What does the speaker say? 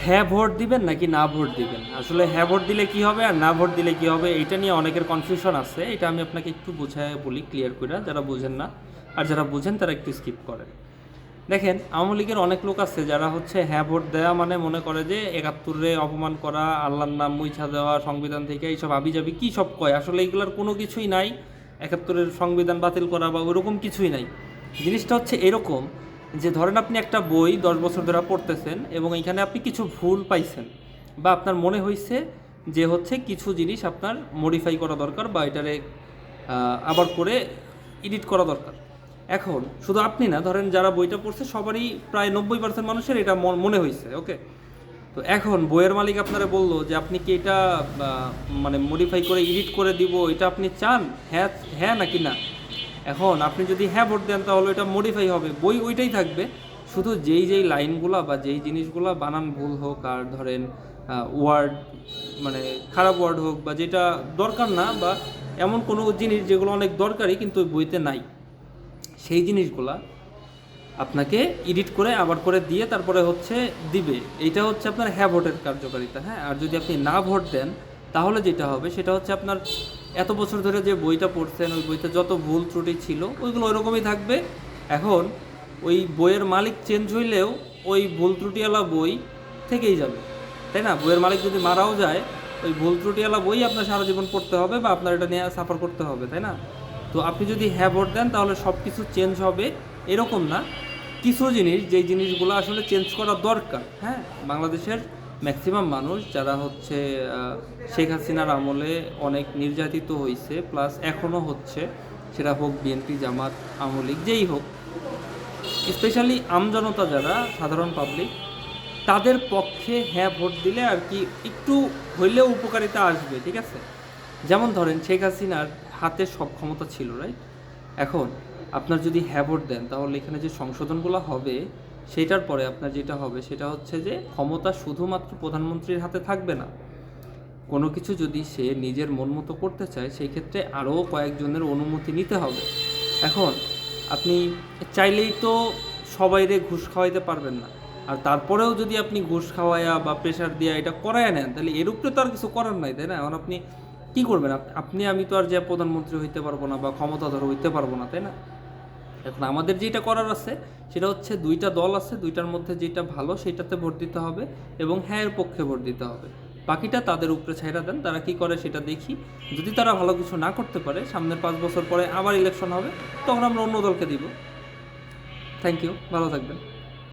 হ্যাঁ ভোট দিবেন নাকি না ভোট দিবেন, আসলে হ্যাঁ ভোট দিলে কি হবে আর না ভোট দিলে কি হবে এটা নিয়ে অনেকের কনফিউশন আছে। এটা আমি আপনাকে একটু বোঝায় বলি ক্লিয়ার করে, যারা বোঝেন না আর যারা বোঝেন তারা একটু স্কিপ করেন। দেখেন, আওয়ামী লীগের অনেক লোক আছে যারা হচ্ছে হ্যাঁ ভোট দেওয়া মানে মনে করে যে একাত্তরে অপমান করা, আল্লাহর নাম মুইছা দেওয়া সংবিধান থেকে, এইসব আবিজাবি কী সব কয়। আসলে এইগুলোর কোনো কিছুই নাই, একাত্তরের সংবিধান বাতিল করা বা ওইরকম কিছুই নাই। জিনিসটা হচ্ছে এরকম যে ধরেন আপনি একটা বই 10 বছর ধরে পড়তেছেন এবং এখানে আপনি কিছু ভুল পাইছেন বা আপনার মনে হয়েছে যে হচ্ছে কিছু জিনিস আপনার মডিফাই করা দরকার বা এটারে আবার করে এডিট করা দরকার। এখন শুধু আপনি না, ধরেন যারা বইটা পড়ছে সবারই প্রায় 90% মানুষের এটা মনে হয়েছে, ওকে। তো এখন বইয়ের মালিক আপনারা বললো যে আপনি কি এটা মানে মডিফাই করে এডিট করে দিব, এটা আপনি চান, হ্যাঁ হ্যাঁ নাকি না। এখন আপনি যদি হ্যাঁ ভোট দেন তাহলে এটা মডিফাই হবে, বই ওইটাই থাকবে, শুধু যেই লাইনগুলো বা যেই জিনিসগুলো বানান ভুল হোক আর ধরেন ওয়ার্ড মানে খারাপ ওয়ার্ড হোক বা যেটা দরকার না বা এমন কোনো জিনিস যেগুলো অনেক দরকারি কিন্তু ওই বইতে নাই, সেই জিনিসগুলা আপনাকে এডিট করে আবার করে দিয়ে তারপরে হচ্ছে দিবে। এইটা হচ্ছে আপনার হ্যাঁ ভোটের কার্যকারিতা। হ্যাঁ, আর যদি আপনি না ভোট দেন তাহলে যেটা হবে সেটা হচ্ছে আপনার এত বছর ধরে যে বইটা পড়ছেন ওই বইতে যত ভুল ত্রুটি ছিল ওইগুলো ওইরকমই থাকবে। এখন ওই বইয়ের মালিক চেঞ্জ হইলেও ওই ভুল ত্রুটিওয়ালা বই থেকেই যাবে, তাই না? বইয়ের মালিক যদি মারাও যায় ওই ভুল ত্রুটিওয়ালা বই আপনার সারা জীবন পড়তে হবে বা আপনার এটা নিয়ে সাফার করতে হবে, তাই না? তো আপনি যদি হ্যাঁ ভোট দেন তাহলে সব কিছু চেঞ্জ হবে এরকম না, কিছু জিনিস যেই জিনিসগুলো আসলে চেঞ্জ করা দরকার। হ্যাঁ, বাংলাদেশের ম্যাক্সিমাম মানুষ যারা হচ্ছে শেখ হাসিনার আমলে অনেক নির্যাতিত হয়েছে প্লাস এখনও হচ্ছে, সেটা হোক বিএনপি, জামাত, আওয়ামী লীগ, যেই হোক, স্পেশালি আমজনতা যারা সাধারণ পাবলিক, তাদের পক্ষে হ্যাঁ ভোট দিলে আর কি একটু হইলেও উপকারিতা আসবে, ঠিক আছে? যেমন ধরেন শেখ হাসিনার হাতে সব ক্ষমতা ছিল, রাইট? এখন আপনার যদি হ্যাঁ ভোট দেন তাহলে এখানে যে সংশোধনগুলো হবে সেটার পরে আপনার যেটা হবে সেটা হচ্ছে যে ক্ষমতা শুধুমাত্র প্রধানমন্ত্রীর হাতে থাকবে না। কোনো কিছু যদি সে নিজের মন মতো করতে চায় সেই ক্ষেত্রে আরও কয়েকজনের অনুমতি নিতে হবে। এখন আপনি চাইলেই তো সবাইরে ঘুষ খাওয়াইতে পারবেন না, আর তারপরেও যদি আপনি ঘুষ খাওয়ায়া বা প্রেশার দিয়া এটা করায় নেন তাহলে এর উপরে তো আর কিছু করার নাই, তাই না? এখন আপনি কী করবেন? আপনি আমি তো আর যে প্রধানমন্ত্রী হইতে পারবো না বা ক্ষমতাধর হইতে পারবো না, তাই না? এখন আমাদের যেটা করার আছে সেটা হচ্ছে দুইটা দল আছে, দুইটার মধ্যে যেটা ভালো সেটাতে ভোট দিতে হবে এবং হ্যাঁ এর পক্ষে ভোট দিতে হবে। বাকিটা তাদের উপরে ছাইড়া দেন, তারা কি করে সেটা দেখি। যদি তারা ভালো কিছু না করতে পারে, সামনের 5 বছর পরে আবার ইলেকশন হবে, তখন আমরা অন্য দলকে দিব। থ্যাংক ইউ, ভালো থাকবেন।